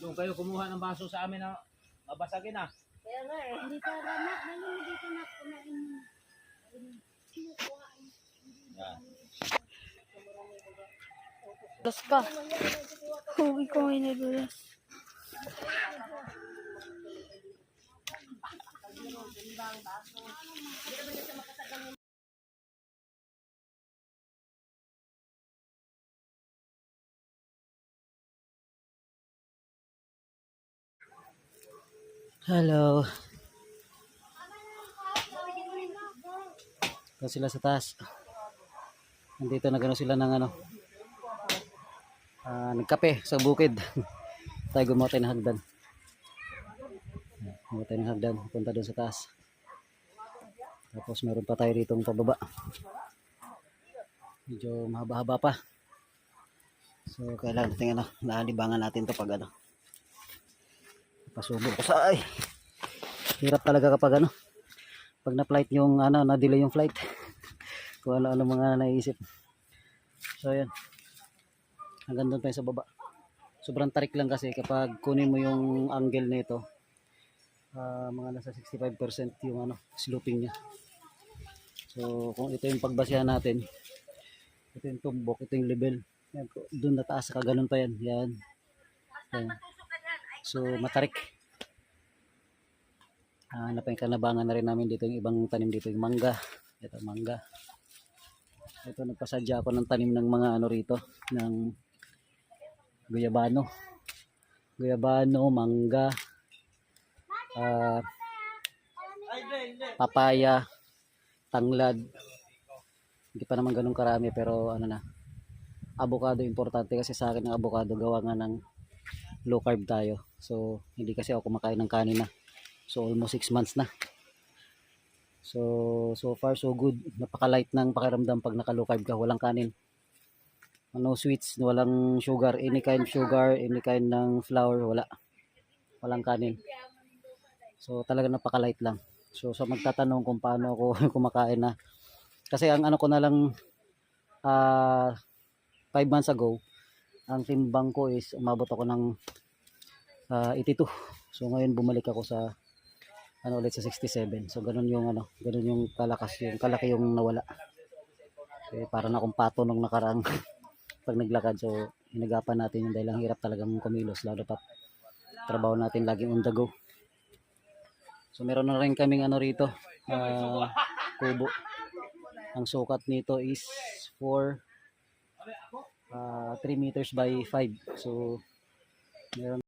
Doon kayo kumuha ng baso sa amin na mabasagin ah. Kaya nga eh. Hindi ka ranak. Dali mo dito na kumain. Yan. Dulas ka. Huwag ko ngayon nadulas. Hello. Ito sila sa taas. Nandito na gano'n sila ng nagkape sa bukid. Tayo gumawa tayo ng hagdan. Gumawa tayo ng hagdan. Punta doon sa taas. Tapos meron pa tayo dito pababa. Medyo mahaba-haba pa. So kailangan natin naalibangan natin to pag pasubo ko sa hirap talaga kapag pag na-flight yung na-delay yung flight. Kung ano mga naisip. So ayan. Hanggang doon tayo sa baba. Sobrang tarik lang kasi kapag kunin mo yung angle nito, mga nasa 65% yung sloping niya. So kung ito yung pagbasihan natin, ito yung tumbok, ito yung level. Yan, doon na taas, kaganon pa yan. Yan. Yan. So matarik. Napangkanabangan na rin namin dito yung ibang tanim dito, yung mangga. Ito mangga. Ito nagpasadya ako ng tanim ng mga rito, ng guyabano, mangga, papaya, tanglad. Hindi pa naman ganun karami pero avocado importante kasi sa akin ang avocado gawa nga ng low carb tayo. So hindi kasi ako kumakain ng kanin na. So almost 6 months na. So far so good. Napaka-light ng pakiramdam pag naka-low carb ka, walang kanin. No sweets, walang sugar, any kind ng flour, walang kanin. So talaga napaka-light lang. So sa magtatanong kung paano ako kumakain na, kasi ang ko na lang 5 months ago, ang timbang ko is umabot ako ng 82. So ngayon bumalik ako sa ulit sa 67. So ganun yung ganun yung kalaki yung nawala. Okay, para na akong pato nung nakaraang pag naglakad. So inagapan natin yung dahil ang hirap talagang kumilos, lalo pa trabaho natin laging on the go. So meron na rin kaming rito, kubo. Ang sukat nito is 3 meters by 5. So meron